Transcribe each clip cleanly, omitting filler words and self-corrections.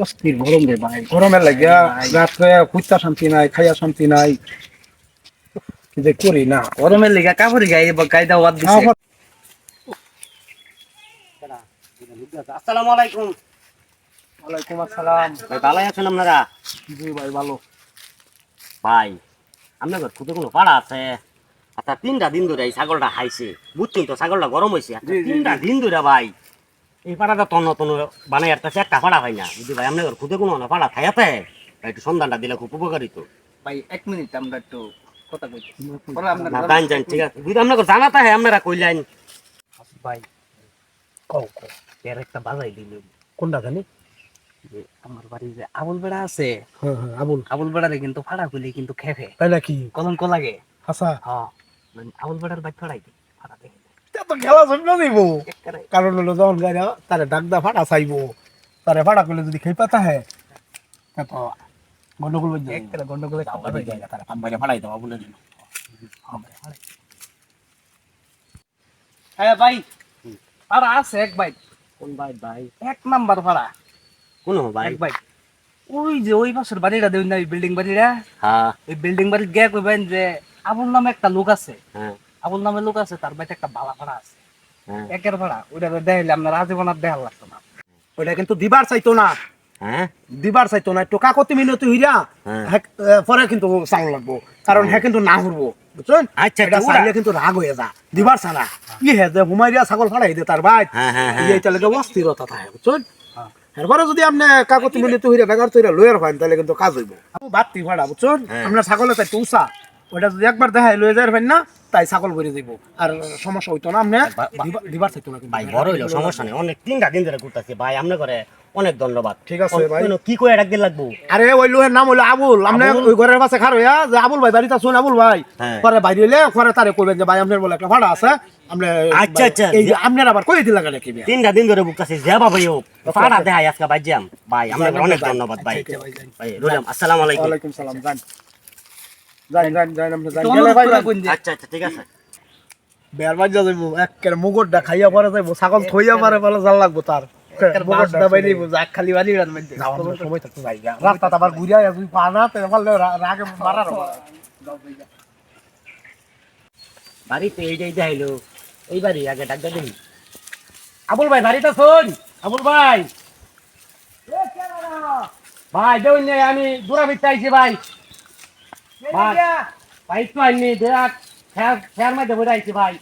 অস্থির গরম রে ভাই, গরমের লাগিয়া রাত্রে কুত্তা শান্তি নাই, খাইয়া শান্তি নাই, কি যে করি না। গরমের লেগা কাপড় গায়ে দাও বাদ দিছে। আসসালামু আলাইকুম। ওয়ালাইকুম আসসালাম। ভাই ভালো আছেন আপনারা? জি ভাই ভালো। ভাই আপনাদের খুদে কোনো পাড়া আছে? আচ্ছা 3টা দিন ধরে এই ছাগলটা খাইছে, বুঝছেন তো ছাগলটা গরম হয়েছে। আচ্ছা জি, জি, 3টা জি। দিন ধরে ভাই এই পাড়াটা তন্ন তন্ন বানাই একটা পাড়া হয় না বুঝলি ভাই। আপনাদের খুদে কোনো না পাড়া খাইয়াতে ভাই একটু সন্ধানটা দিলে খুব উপকারিত। ভাই 1 মিনিট আমরা একটু কথা কইছি। পরে আপনার না জান জান ঠিক আছে, যদি আপনাদের জানাতে হয় আপনারা কইলেন। ভাই কও কও। এর একটা বাজাই দিল। কোনটা জানি? যে আমার বাড়ি যে আবুল বেড়া আছে, হ্যাঁ হ্যাঁ, আবুল। আবুল বেড়ারে কিন্তু ফাড়া কইলে কিন্তু খেপে, তাই নাকি? কলঙ্ক লাগে। হাসা। হ্যাঁ, মানে আবুল বেড়ার বাইক ফাড়াই দি ফাড়া দেখে। তো খেলা শুনবে দিব। একবারে কারণ হলো যখন গাড়ি তারে ডাকদা ফাটা চাইবো, তারে ফাটা করলে যদি খেয়ে পাতা হয় তো গন্ডগোল হয়ে যায়। একবারে গন্ডগোলে খাবার হয়ে যায়। তারা কাম বাইরে ফাড়াই দেওয়া বলে দিল। হ্যাঁ ভাই, ফাড়া আছে এক বাইক, কোন ভাই ভাই? 1 নাম্বার ফাড়া, কোন ভাই? এক বাইক। ওই যে ওই পাশের বাড়িটা দেন না, বিল্ডিং বাড়িটা, হ্যাঁ ওই বিল্ডিং বাড়ির গিয়ে কইবেন যে আবুল নামে একটা লোক আছে, হ্যাঁ আবুল নামে লোক আছে, তার বাইতে একটা বালা ফাড়া আছে, হ্যাঁ একের ভাড়া। ওইটা দেখাইলে আপনার আজীবন আর দেখা লাগতো না। ওইটা কিন্তু দিবার চাইতো না, হ্যাঁ দিবার চাইতো না, একটু কাকতি মিনতি হইরা হ্যাঁ। পরে কিন্তু চাল লাগবো, কারণ হ্যাঁ কিন্তু না হরবো, বুঝছেন? আচ্ছা, এটা ওরা- চাইলে কিন্তু রাগ হয়ে যা, দিবার ছাড়া কি হে যে হুমাইরিয়া ছাগল ফাড়াই দে তার ভাই, হ্যাঁ, হ্যাঁ, হ্যাঁ। এইটা লাগে অস্থিরতা থাকে, বুঝছেন? এরপরে যদি আপনি কাকতি মিনতি হইরা বেগার তৈরা লয়ের পান তাহলে কিন্তু কাজ হইব। বাড়তি ভাড়া, বুঝছেন? হ্যাঁ। আমরা ছাগলের চাই উঁচা, ওটা যদি একবার দেখাই লয়ে যাই পারেন না, তাই ছাগল ভরে দিব, আর সমস্যা হইতো না। আপনি দিবার চাইতো না কিন্তু। ভাই বড় হইলো সমস্যা নেই, অনেক 3টা দিন ধরে ঘুরতেছি ভাই। আপনার করে অনেক ধন্যবাদ। ঠিক আছে ভাই। কোনো কি কই একদিন লাগবো? আরে ওই লোহের নাম হলো আবুল, আপনি আবুল? ওই ঘরের পাশে খার হইয়া যে আবুল ভাই বাড়িতে শুন, আবুল ভাই হ্যাঁ। পরে বাইরে হইলে পরে তারে কইবেন যে ভাই আপনার বলে একটা ভাড়া আছে, আমরা আচ্ছা, আচ্ছা। এই যে আপনার আবার কই দিলা কেন কি? 3টা দিন ধরে বুকতাছি যে বাবাই হোক পাড়া দেখাই আজকে বাজ্যাম ভাই। আপনার অনেক ধন্যবাদ ভাই। আচ্ছা, ভাই, যান। ভাই রইলাম, আসসালামু আলাইকুম। ওয়ালাইকুম সালাম। যান যান যান যান, আপনি যান, তো গেলে ভাই অনুরোধ যান। করে কোন যে আচ্ছা আচ্ছা ঠিক আছে। বের বাজ্জা যাইবো, একের মুগটটা খাইয়া পরে যাইবো, ছাগল থইয়া পারে বলে জাল লাগবো তার মুগটটা বাইরে যাক, খালি বাড়ি রাত মধ্যে সময় থাকতে যাই রাস্তা আবার ঘুরিয়া তুই পা না তে ফলে রাগে মারার বাড়িতে এইটাই দেখাইলো, এই বাড়ি আগে ডাক দেখি। আবুল ভাই বাড়িতে শোন, আবুল ভাই। ভাই দেউন নেই, আমি দূরা ভিতরে আইছি ভাই। ভাই ভাই তো আইনি দেখ, ফের মধ্যে বসে আইছি ভাই।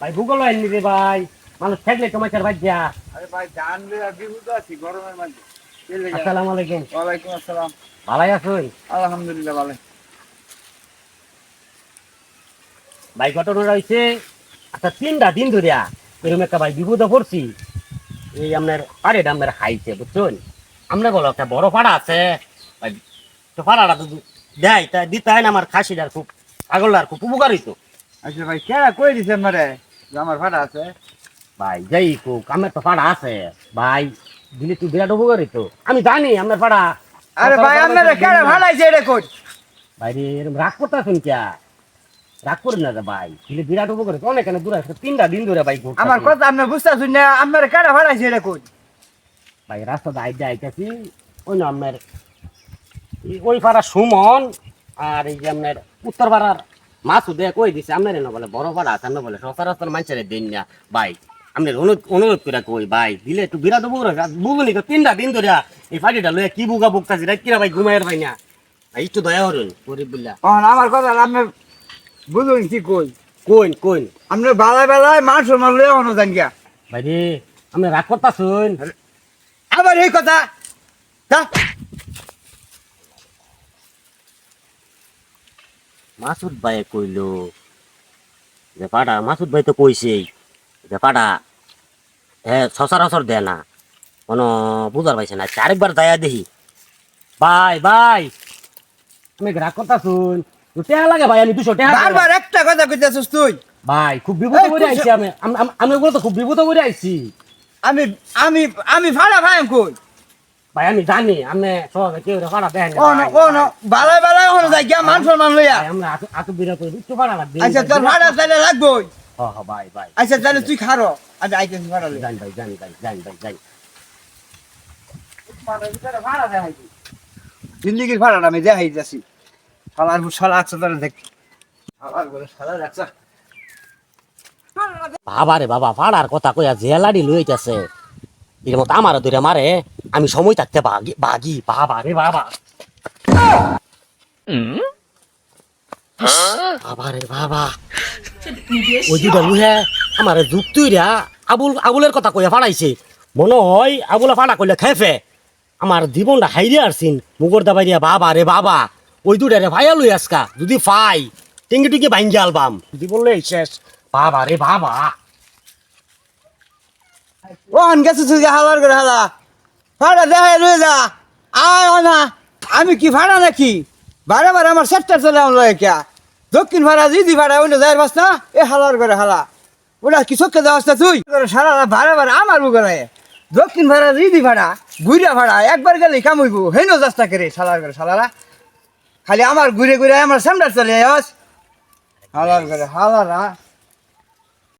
ভাই ভূগোল আইনি রে ভাই, মানুষ থাকলে তোমার ভাই যা। আরে ভাই জানলে বিহুদ আছি গরমের মধ্যে। আসসালামু আলাইকুম। ওয়ালাইকুম আসসালাম। ভালাই আছুন? আলহামদুলিল্লাহ ভালো। ভাই ঘটনা রয়েছে, আচ্ছা 3টা দিন ধরিয়া এরকম একটা ভাই বিপদে পড়ছি। এই আপনার পাড়েটা আপনার খাইছে, বুঝছেন? আপনার বলো একটা বড় পাড়া আছে ভাই, তো পাড়াটা তো দেয় তা দিতে হয় না, আমার খাসিটার খুব ছাগলটার খুব উপকারিত। আচ্ছা ভাই কেডা কই দিছেন মারে যে আমার ভাড়া আছে? ভাই যাই খুব আমার তো পাড়া আছে ভাই, দিলে তুই বিরাট উপকারিত। আমি জানি আপনার পাড়া। আরে ভাই আপনারা কেডা ভাড়াইছে এটা কই? ভাই রে এরকম রাগ করতেছেন কে? রাগ করেন না রে ভাই, দিলে বিরাট উপকারিত। অনেক দূর আছে, 3টা দিন ধরে ভাই ঘুরতাছি। আমার কথা আপনি বুঝতাছেন না, আপনারা কেডা ভাড়াইছে এটা কই? ভাই রাস্তা দাইতে আইতেছি, ওই না আপনার ওই পাড়ার সুমন আর এই যে আপনার উত্তর পাড়ার মাছু দেখ কই দিছে আপনার না বলে বড় পাড়া আছে, আপনার বলে সচরাচর মানুষের দিন না ভাই। আপনার অনুরোধ করে কই ভাই, দিলে একটু বিরাট উপকার। বুঝুনি তো 3টা দিন ধরে এই পাটিটা লইয়া কি বুকা বুকতাছি রাত কিরা ভাই ঘুমাইয়ের ভাই না ভাই, একটু দয়া করুন গরিব বললা। আমার কথা আপনি বুঝুন কি কই? কোন কোন আপনি বেলায় বেলায় মাছ মারলে অন্য জান গিয়া ভাই রে, আপনি রাগ করতাছুন? আবার এই কথা তা মাসুদ ভাই কইলো যে পাড়া, মাসুদ ভাই তো কইছেই যে পাড়া হ্যাঁ সচরাচর দেয় না, কোনো বুঝার পাইছে না। আরেকবার যাইয়া দেখি। ভাই ভাই তুমি রাগ করতাছুন? টেহা লাগে ভাই, আমি 200 টাকা বারবার একটা কথা কইতাছিস তুই। ভাই খুব বিপদ করে আইছি আমি, আমি ওগুলো তো খুব বিপদ করে আইছি আমি আমি আমি ভাড়া ভাই কই? ভাই। আমি জানি আপনি সহজে কেউ পাড়া দেখেন ও না ও না বেলায় বেলায় অন্য যাই গিয়া মান সম্মান লইয়া। আমরা আতু বিরা করে একটু পাড়া লাগবে। আচ্ছা তোর ভাড়া তাহলে লাগবই। ভাই ভাই আচ্ছা তাহলে তুই খারো আমি আইতেছি ভাড়ালে জান ভাই জান ভাই জান ভাই জান জিন্দিগির ভাড়াটা আমি দেখাই যাচ্ছি শালার শালা আছে তাহলে দেখ শালার বলে শালা রাখছা বাবা রে বাবা ফাড়ার কথা কইয়া জেলাডি লইতেছে এর মতো আমার ধরে মারে আমি সময় থাকতে বাগি বাগি বাবা রে বাবা বাবা রে বাবা ওই দুটা লুহে আমার যুক্তিরা আবুলের কথা কইয়া ফাড়াইছে মনে হয় আবুলা ফাড়া কইলে খেফে আমার জীবনটা হাইরে আসছিন মুগর দাবাইয়া বাবা রে বাবা ওই দুটা রে ভাইয়া লই আজকা যদি ফাই টিঙ্গি টিঙ্গি ভাঙ্গি আলবাম জীবন লই শেষ বাবা রে বাবা ও আন গেছে তুই হালার করে হালা ভাড়া দেখাই রয়ে যা আয় না আমি কি ভাড়া নাকি বারে বারে আমার সেক্টর চলে আমলো কে দক্ষিণ ভাড়া দিদি ভাড়া ওই যাই বাস না এ হালার করে হালা ওটা কি চোখে দেওয়া তুই সারা ভাড়া ভাড়া আমার বুকে দক্ষিণ ভাড়া দিদি ভাড়া ঘুরিয়া ভাড়া একবার গেলে কামইব হেন যাস্তা করে সালার করে সালারা খালি আমার ঘুরে ঘুরে আমার সামনে চলে আস হালার করে হালারা